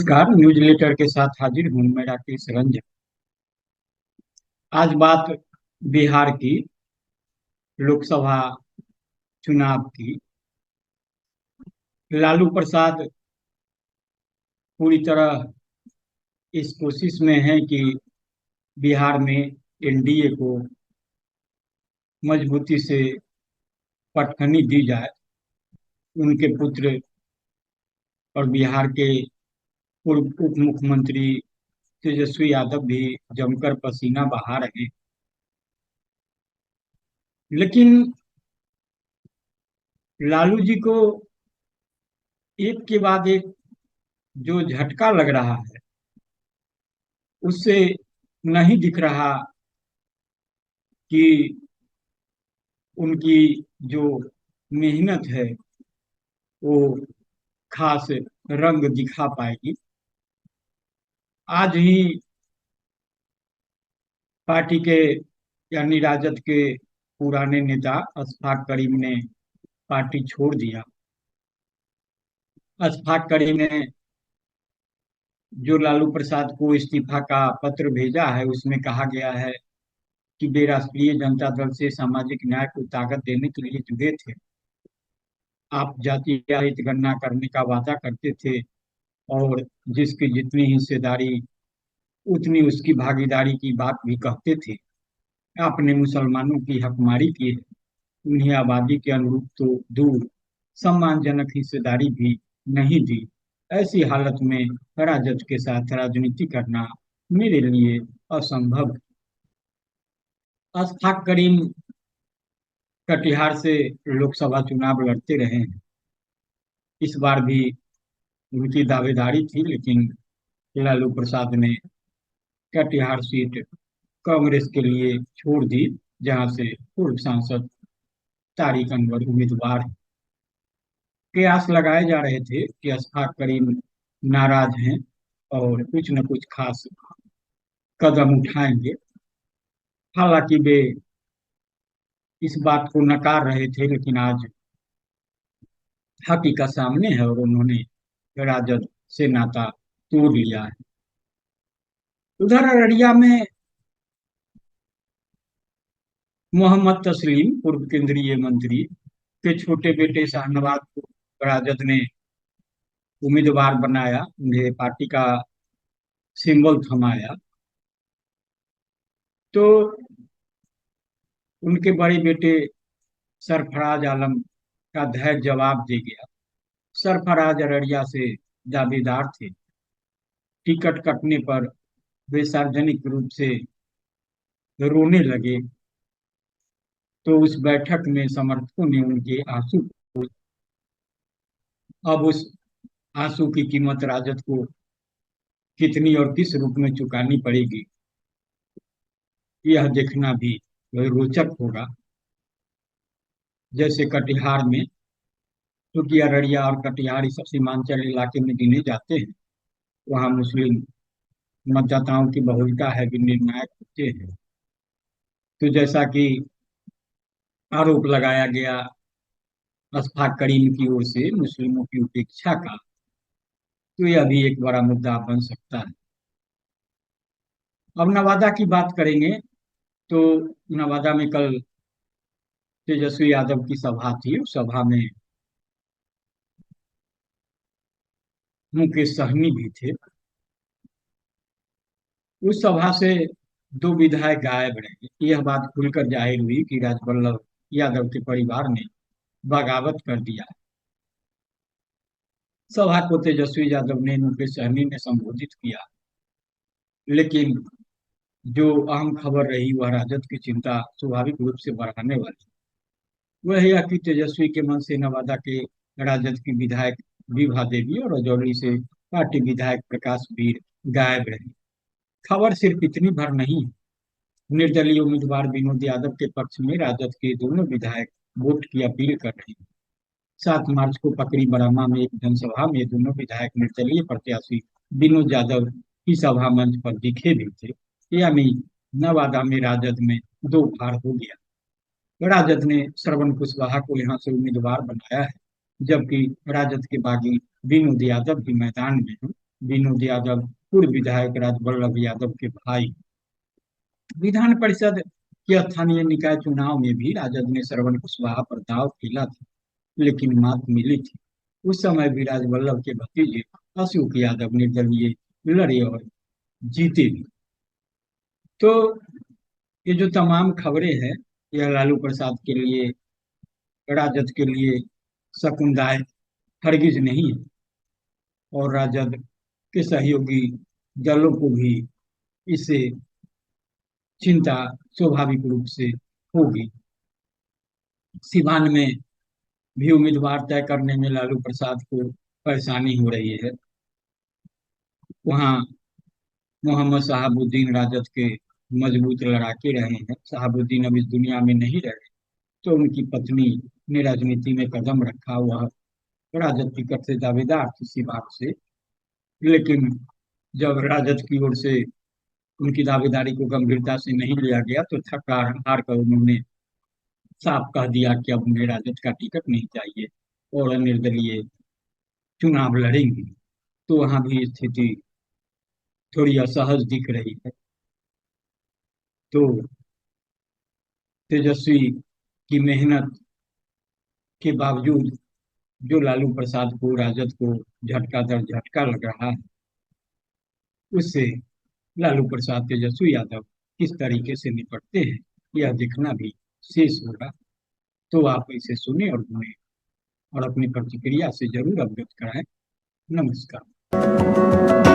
नमस्कार। न्यूज़लेटर के साथ हाजिर हूँ मैं, राकेश रंजन। आज बात बिहार की लोकसभा चुनाव की। लालू प्रसाद पूरी तरह इस कोशिश में है कि बिहार में एनडीए को मजबूती से पटखनी दी जाए। उनके पुत्र और बिहार के पूर्व उप मुख्यमंत्री तेजस्वी यादव भी जमकर पसीना बहा रहे हैं। लेकिन लालू जी को एक के बाद एक जो झटका लग रहा है, उससे नहीं दिख रहा कि उनकी जो मेहनत है वो खास रंग दिखा पाएगी। आज ही पार्टी के यानी राजद के पुराने नेता अशफाक करीम ने पार्टी छोड़ दिया। अशफाक करीम ने जो लालू प्रसाद को इस्तीफा का पत्र भेजा है, उसमें कहा गया है कि वे राष्ट्रीय जनता दल से सामाजिक न्याय को ताकत देने के लिए जुड़े थे। आप जातीय हित गणना करने का वादा करते थे और जिसकी जितनी हिस्सेदारी उतनी उसकी भागीदारी की बात भी कहते थे। आपने मुसलमानों की हकमारी की है, उन्हें आबादी के अनुरूप तो दूर, सम्मानजनक हिस्सेदारी भी नहीं दी। ऐसी हालत में राजद के साथ राजनीति करना मेरे लिए असंभव है। अशफाक करीम कटिहार से लोकसभा चुनाव लड़ते रहे हैं। इस बार भी उनकी दावेदारी थी, लेकिन लालू प्रसाद ने कटिहार सीट कांग्रेस के लिए छोड़ दी, जहां से पूर्व सांसद तारिक अनवर उम्मीदवार हैं। कयास लगाए जा रहे थे कि अशफाक करीम नाराज हैं और कुछ न कुछ खास कदम उठाएंगे। हालांकि वे इस बात को नकार रहे थे, लेकिन आज हकीकत सामने है और उन्होंने राजद से नाता तोड़ लिया है। उधर अररिया में मोहम्मद तस्लीम, पूर्व केंद्रीय मंत्री के छोटे बेटे शाहनवाज को राजद ने उम्मीदवार बनाया, उन्हें पार्टी का सिंबल थमाया। तो उनके बड़े बेटे सरफराज आलम का धैर्य जवाब दे गया। सरफराज अररिया से दावेदार थे। टिकट कटने पर वे सार्वजनिक रूप से रोने लगे। तो उस बैठक में समर्थकों ने उनके आंसू, अब उस आंसू की कीमत राजद को कितनी और किस रूप में चुकानी पड़ेगी, यह देखना भी रोचक होगा। जैसे कटिहार में, क्योंकि अररिया और कटिहार इस सीमांचल इलाके में गिने जाते हैं, वहाँ मुस्लिम मतदाताओं की बहुलता है, भी निर्णायक होते हैं। तो जैसा कि आरोप लगाया गया अशफाक करीम की ओर से मुस्लिमों की उपेक्षा का, तो यह भी एक बड़ा मुद्दा बन सकता है। अब नवादा की बात करेंगे तो नवादा में कल तेजस्वी यादव की सभा थी। उस सभा में मुकेश सहनी भी थे। उस सभा से दो विधायक गायब रहे। यह बात खुलकर जाहिर हुई कि राजवल्लभ यादव के परिवार ने बगावत कर दिया। सभा को तेजस्वी यादव ने, मुकेश सहनी ने संबोधित किया, लेकिन जो अहम खबर रही वह राजद की चिंता स्वाभाविक रूप से बढ़ाने वाली। वह यह कि तेजस्वी के मन से नवादा के राजद की विधायक विभा देवी और रजौली से पार्टी विधायक प्रकाश वीर गायब रहे। खबर सिर्फ इतनी भर नहीं है। निर्दलीय उम्मीदवार विनोद यादव के पक्ष में राजद के दोनों विधायक वोट की अपील कर रहे हैं। 7 मार्च को पकड़ी बरामा में एक जनसभा में दोनों विधायक निर्दलीय प्रत्याशी विनोद यादव की सभा मंच पर दिखे भी थे। यानी नवादा में राजद में दो फाड़ हो गया। राजद ने श्रवण कुशवाहा को यहाँ से उम्मीदवार बनाया है, जबकि राजद के बागी विनोद यादव भी मैदान में हैं। विनोद यादव पूर्व विधायक राजवल्लभ यादव के भाई। विधान परिषद के स्थानीय निकाय चुनाव में भी राजद ने श्रवण कुशवाहा पर दांव खेला था, लेकिन मात मिली थी। उस समय भी राजवल्लभ के भतीजे अशोक यादव निर्दलीय लड़े और जीते भी। तो ये जो तमाम खबरें हैं, यह लालू प्रसाद के लिए, राजद के लिए शकुनदाय हरगिज नहीं है, और राजद के सहयोगी दलों को भी इससे चिंता स्वाभाविक रूप से होगी। सिवान में भी उम्मीदवार तय करने में लालू प्रसाद को परेशानी हो रही है। वहाँ मोहम्मद शहाबुद्दीन राजद के मजबूत लड़ाके रहे हैं। शहाबुद्दीन अब इस दुनिया में नहीं रहे, तो उनकी पत्नी ने राजनीति में कदम रखा। वह राजद टिकट से दावेदार थी सिवान से, लेकिन जब राजद की ओर से उनकी दावेदारी को गंभीरता से नहीं लिया गया, तो थक हार कर उन्होंने साफ कह दिया कि अब उन्हें राजद का टिकट नहीं चाहिए और निर्दलीय चुनाव लड़ेंगे। तो वहां भी स्थिति थोड़ी असहज दिख रही है। तो तेजस्वी की मेहनत के बावजूद जो लालू प्रसाद को, राजद को झटका दर झटका लग रहा है, उससे लालू प्रसाद तेजस्वी यादव किस तरीके से निपटते हैं, यह देखना भी शेष होगा। तो आप इसे सुने और सुने और अपनी प्रतिक्रिया से जरूर अवगत कराएं। नमस्कार।